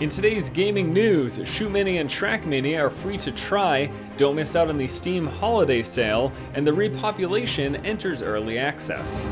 In today's gaming news, Shoot Mania and Track Mania are free to try, don't miss out on the Steam holiday sale, and the Repopulation enters early access.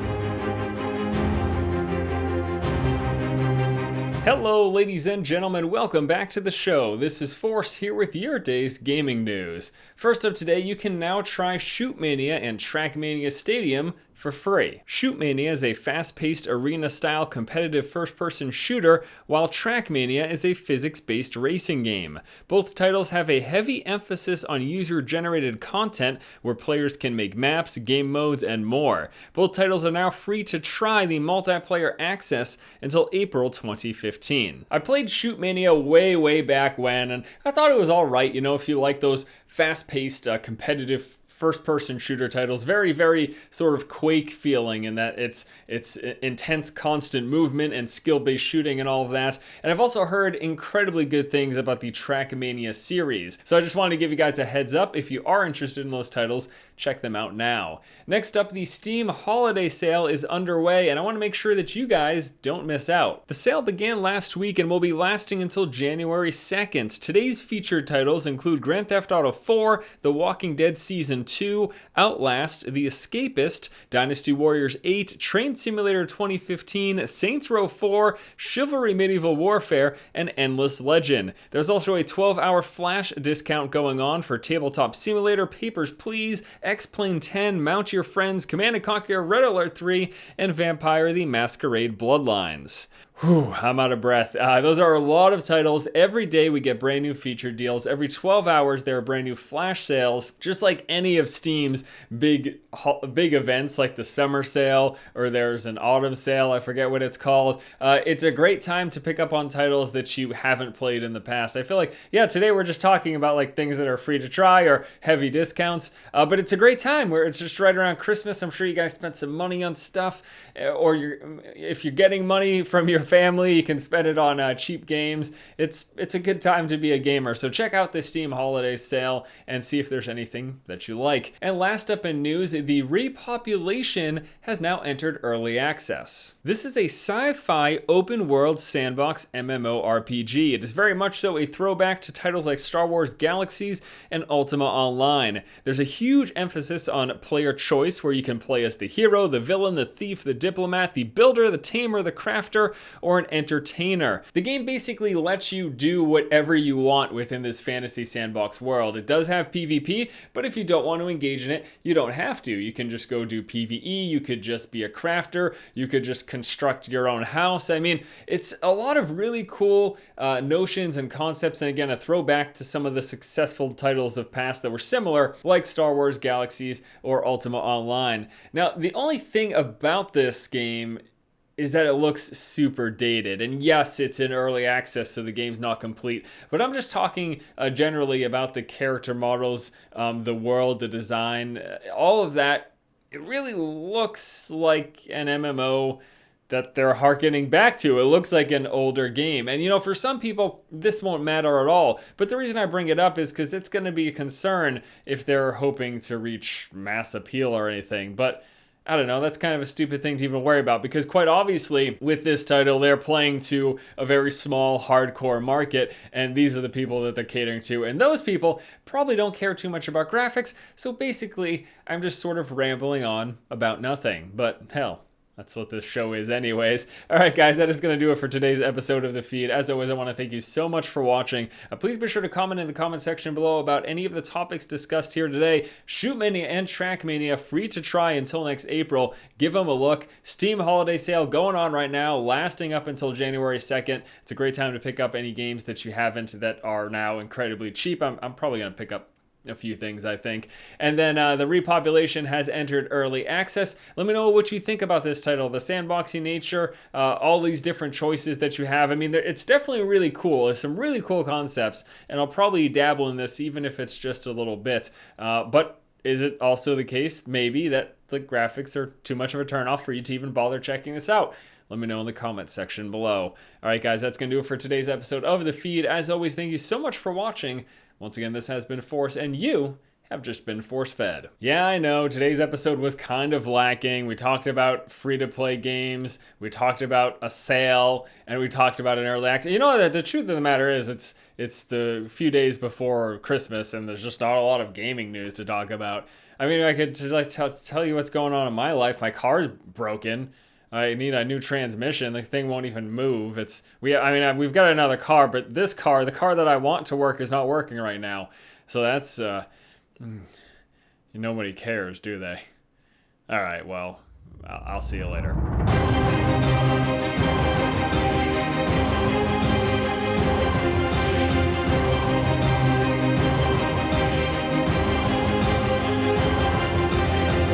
Hello ladies and gentlemen, welcome back to the show. This is Force here with your day's gaming news. First up today, you can now try Shoot Mania and Track Mania Stadium for free. Shoot Mania is a fast-paced arena-style competitive first-person shooter, while Track Mania is a physics-based racing game. Both titles have a heavy emphasis on user-generated content where players can make maps, game modes, and more. Both titles are now free to try the multiplayer access until April 2015. I played Shoot Mania way back when, and I thought it was alright, you know, if you like those fast-paced competitive first-person shooter titles. Very sort of Quake feeling in that it's intense constant movement and skill-based shooting and all of that. And I've also heard incredibly good things about the Trackmania series. So I just wanted to give you guys a heads up. If you are interested in those titles, check them out now. Next up, the Steam holiday sale is underway, and I want to make sure that you guys don't miss out. The sale began last week and will be lasting until January 2nd. Today's featured titles include Grand Theft Auto 4, The Walking Dead Season 2, Outlast, The Escapist, Dynasty Warriors 8, Train Simulator 2015, Saints Row 4, Chivalry Medieval Warfare, and Endless Legend. There's also a 12-hour flash discount going on for Tabletop Simulator, Papers, Please, X-Plane 10, Mount Your Friends, Command & Conquer, Red Alert 3, and Vampire the Masquerade Bloodlines. Whew, I'm out of breath. Those are a lot of titles. Every day we get brand new featured deals. Every 12 hours there are brand new flash sales. Just like any of Steam's big events like the summer sale, or there's an autumn sale, I forget what it's called. It's a great time to pick up on titles that you haven't played in the past. I feel like, yeah, today we're just talking about like things that are free to try or heavy discounts, but it's a great time where it's just right around Christmas. I'm sure you guys spent some money on stuff, or if you're getting money from your family, you can spend it on cheap games. It's a good time to be a gamer, so check out the Steam holiday sale and see if there's anything that you like. And last up in news, the Repopulation has now entered early access. This is a sci-fi open world sandbox MMORPG. It is very much so a throwback to titles like Star Wars Galaxies and Ultima Online. There's a huge emphasis on player choice where you can play as the hero, the villain, the thief, the diplomat, the builder, the tamer, the crafter, or an entertainer. The game basically lets you do whatever you want within this fantasy sandbox world. It does have PvP, but if you don't want to engage in it, you don't have to. You can just go do PvE, you could just be a crafter, you could just construct your own house. I mean, it's a lot of really cool notions and concepts, and again, a throwback to some of the successful titles of past that were similar, like Star Wars Galaxies or Ultima Online. Now, the only thing about this game is that it looks super dated. And yes, it's in early access, so the game's not complete. But I'm just talking generally about the character models, the world, the design, all of that. It really looks like an MMO that they're harkening back to. It looks like an older game. And you know, for some people, this won't matter at all. But the reason I bring it up is because it's going to be a concern if they're hoping to reach mass appeal or anything. But I don't know, that's kind of a stupid thing to even worry about, because quite obviously with this title, they're playing to a very small hardcore market, and these are the people that they're catering to, and those people probably don't care too much about graphics, so basically I'm just sort of rambling on about nothing, but hell, that's what this show is anyways. All right, guys, that is going to do it for today's episode of The Feed. As always, I want to thank you so much for watching. Please be sure to comment in the comment section below about any of the topics discussed here today. Shoot Mania and Track Mania free to try until next April. Give them a look. Steam holiday sale going on right now, lasting up until January 2nd. It's a great time to pick up any games that you haven't that are now incredibly cheap. I'm probably going to pick up a few things, I think. And then the Repopulation has entered early access. Let me know what you think about this title, the sandboxy nature, all these different choices that you have. I mean, it's definitely really cool. There's some really cool concepts, and I'll probably dabble in this even if it's just a little bit. But is it also the case, maybe, that the graphics are too much of a turnoff for you to even bother checking this out? Let me know in the comment section below. All right, guys, that's going to do it for today's episode of The Feed. As always, thank you so much for watching. Once again, this has been Force, and you have just been force-fed. Yeah, I know, today's episode was kind of lacking. We talked about free-to-play games, we talked about a sale, and we talked about an early access. You know, the truth of the matter is it's the few days before Christmas, and there's just not a lot of gaming news to talk about. I mean, I could just like tell you what's going on in my life. My car's broken. I need a new transmission. The thing won't even move. We've got another car, but the car that I want to work is not working right now. So that's nobody cares, do they? All right, well, I'll see you later.